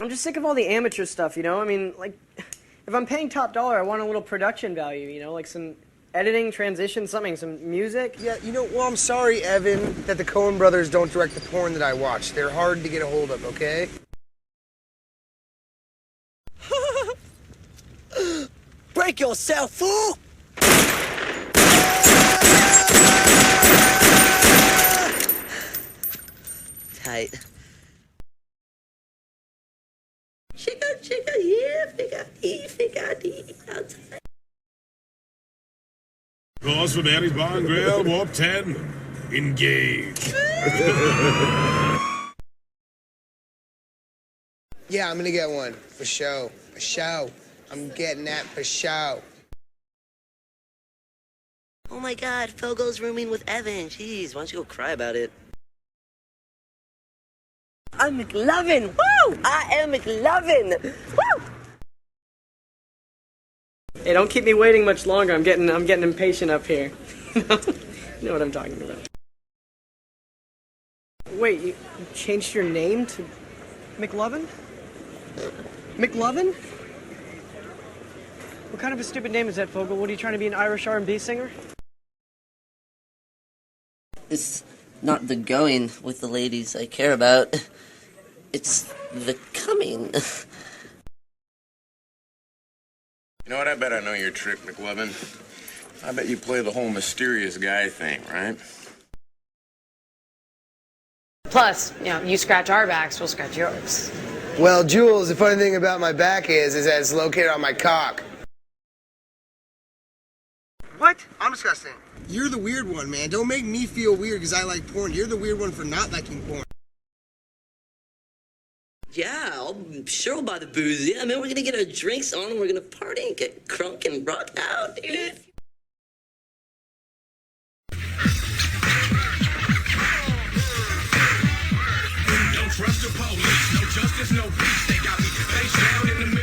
I'm just sick of all the amateur stuff, you know? I mean, like, if I'm paying top dollar, I want a little production value, you know? Like some editing, transition, something, some music. Yeah, well, I'm sorry, Evan, that the Coen brothers don't direct the porn that I watch. They're hard to get a hold of, okay? Break yourself, fool! Tight. Chica, yeah, figati, outside. Calls from Annie's Bar and Grill, Warp 10. Engage. Yeah, I'm gonna get one. For show. For show. I'm getting that for show. Oh my god, Fogo's rooming with Evan. Jeez, why don't you go cry about it? I'm McLovin! Woo! I am McLovin! Woo! Hey, don't keep me waiting much longer. I'm getting impatient up here. You know what I'm talking about. Wait, you changed your name to McLovin? McLovin? What kind of a stupid name is that, Fogel? What, are you trying to be an Irish R&B singer? It's not the going with the ladies I care about. It's the coming. You know what? I bet I know your trick, McLovin. I bet you play the whole mysterious guy thing, right? Plus, you know, you scratch our backs, we'll scratch yours. Well, Jules, the funny thing about my back is that it's located on my cock. What? I'm disgusting. You're the weird one, man. Don't make me feel weird because I like porn. You're the weird one for not liking porn. Yeah, I'm sure we'll buy the booze. Yeah, man, we're gonna get our drinks on and we're gonna party and get crunk and rock out, dude. Don't trust the police, no justice, no peace. They got me face down in the